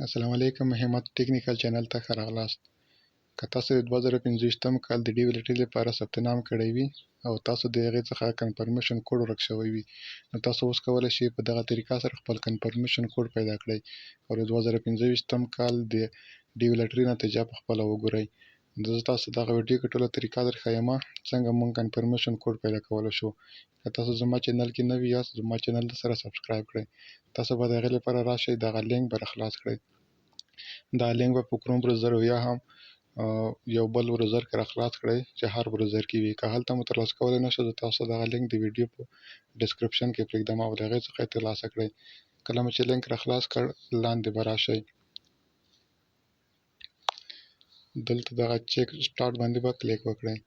السلام علیکم همت ټیکنیکل چینل ته ښه راغلاست. که تاسو د 2025م کال د ډي ویلټري لپاره ثبت نام کړی وي او تاسو د هغې څخه کنفرمیشن کوډ ورک شوی وي، نو تاسو اوس کولی شئ په دغه طریقه سره خپل کنفرمیشن کوډ پیدا کړئ او د 2025م کال د ډي ویلټري نتیجه په خپله وګورئ. زه تاسو دغه ویډیو کې ټوله طریقه درښیمه څنګه موږ کنفرمیشن کوډ پیدا کولی شو. که تاسو زما چینل کې نوي یاست، زما چینل سره سبسکرایب کړئ. تاسو به د هغې لپاره راشئ، دغه لینک به راخلاص کړئ. دا لینک به په کروم بروزر او یا هم یو بل بروزر کې راخلاص کړئ چې هر بروزر کې وي. که هلته مو ترلاسه کولی نه شو، زه تاسو دغه لینک د ویډیو په ډسکرپشن کې پرېږدم او د هغې څخه یې ترلاسه کړئ. کله مو چې لینک راخلاص کړ، لاندې به راشئ، دلته دغه چیک سټارټ باندې به کلیک وکړئ.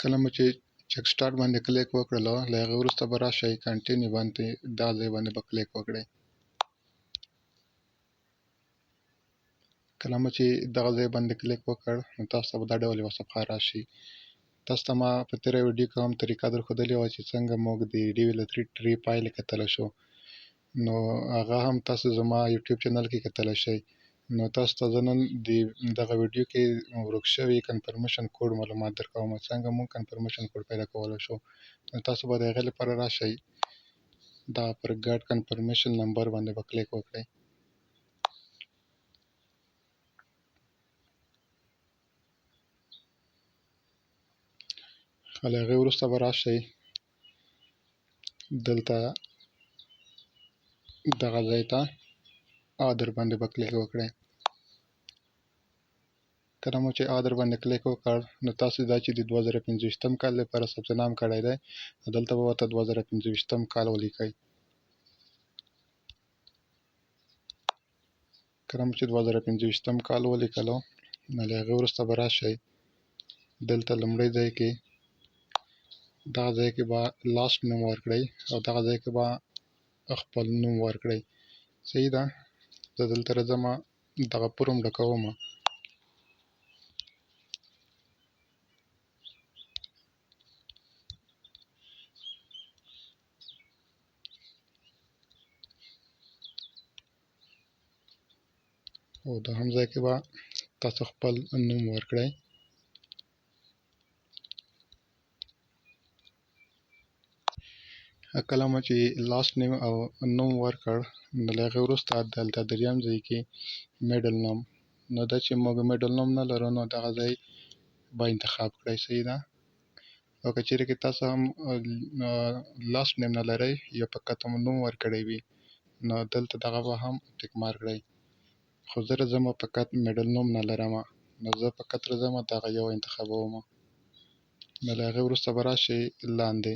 کله مو چې چیک سټارټ باندې کلیک وکړلو، له هغې وروسته به راشئ کنټینیو باندې، دغه ځای باندې به کلیک وکړئ. کله مو چې دغه ځای باندې کلیک وکړ، نو تاسو ته به دا ډول یوه صفحه راشي. تاسو ته ما په تېره ویډیو کې هم طریقه درښودلې وه چې څنګه موږ د ډي ویلټري ټري پایلې کتلی شو، نو هغه هم تاسو زما یوټیوب چینل کې کتلی شئ. نو تاسو ته زه نن د دغه ویډیو کې ورک شوي کنفرمیشن کوډ معلومات درکوم، څنګه موږ کنفرمیشن کوډ پیدا کولی شو. نو تاسو به د هغې لپاره راشئ، دا پر ګډ کنفرمیشن نمبر باندې به کلیک وکړئ. له هغې وروسته به راشئ، دلته دغه ځای ته آدر باندې به کلیک وکړئ. کله مو چې آدر باندې کلیک وکړ، نو تاسو دا چې د 2025م کال لپاره ثبت نام کړی دی، دلته به ورته 2025م کال ولیکئ. کله مو چې 2025م کال ولیکلو، نو له هغې وروسته به راشئ، دلته لومړی ځای کې دغه ځای کې به لاست نوم ورکړئ او دغه ځای کې به خپل نوم ورکړئ. صحیح ده؟ زه دلته راځمه، دغه فورم ډکومه. او د هم ځای کې به تاسو خپل نوم ورکړئ. کله مو چې لاست نیم او نوم ورکړ، نو له هغې وروسته دلته دریم ځای کې میډل نوم، نو دا چې موږ میډل نوم نه لرو، نو دغه ځای به انتخاب کړئ. صحیح ده؟ او که چیرې کې تاسو هم لاست نیم نه لرئ یا فقط هم نوم ورکړی وي، نو دلته دغه به هم ټیک مارک کړئ. خو زه راځمه فقط میډل نوم نه لرمه، نو زه فقط راځمه دغه یو انتخابومه. نو له هغې وروسته به راشئ لاندې،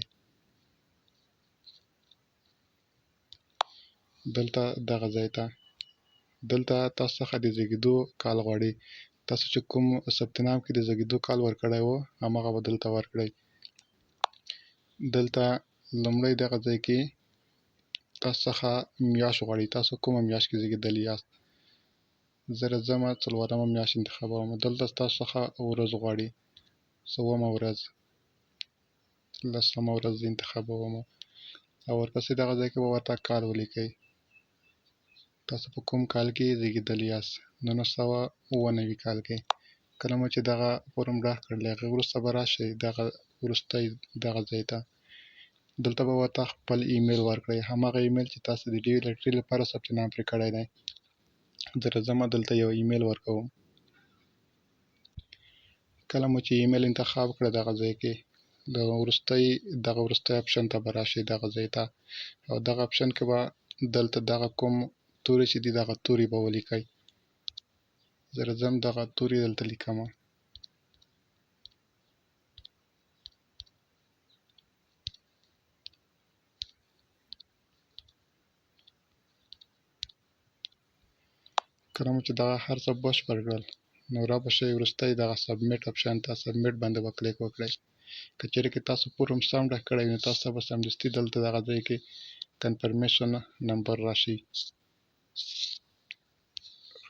دلته دغه ځای ته، دلته تاسو څخه د زیږېدو کال غواړي. تاسو چې کوم ثبت نام کې د زیږېدو کال ورکړی و، هماغه به دلته ورکړئ. دلته لومړی دغه ځای کې تاسو څخه میاشت غواړي، تاسو کومه میاشت کې زیږېدلي یاست. زه راځمه څلورمه میاشت انتخابوم. دلته ستاسو څخه ورځ غواړي، څوومه ورځ، لسمه ورځ انتخابوم. او ورپسې دغه ځای کې به ورته کال ولیکئ، تاسو په کوم کال کې زیږېدلي یاست. 1990 کال کې. کله مو چې دغه فورم ډک کړ، له هغې وروسته به راشئ دغه وروستی دغه ځای ته، دلته به ورته خپل ایمیل ورکړئ، هماغه ایمیل چې تاسو د ډي ویلټري لپاره ثبت نام پرې کړی دی. زه راځمه دلته یو ایمیل ورکوم. کله مو چې ایمیل انتخاب کړه، دغه ځای کې دغه وروستی اپشن ته به راشئ، دغه ځای ته، او دغه اپشن کې به دلته دغه کوم توري چې دي، دغه توري به ولیکئ. زه راځم دغه توري دلته لیکمه. کله مو چې دغه هر څه بشپړ کړل، نو را به شئ وروستی دغه سبمیټ اپشن ته، سبمیټ باندې به کلیک وکړئ. که چیرې کې تاسو فورم سم ډک کړی وي، نو تاسو ته به سمدستي دلته دغه ځای کې کنفرمیشن نمبر راشي.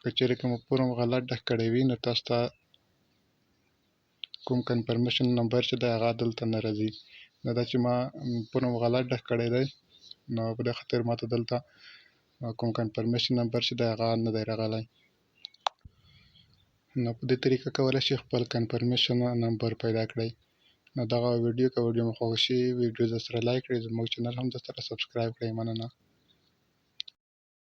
که چیرې کې مو فورم غلط ډک کړی وي، نو تاسو ته کوم کنفرمیشن نمبر چې دی هغه دلته نه راځي. دا چې ما فون غلط ډک کړی دی، نو په دې خاطر ماته دلته کوم کنفرمیشن نمبر چې دی هغه نه دی راغلی. نو په دې طریقه کولی شئ خپل کنفرمیشن نمبر پیدا کړئ. نو دغه ویډیو که ویډیو مو خوښ شي ویډیو در سره لایک کړئ، زموږ چینل هم در سره سبسکرایب کړئ. مننه.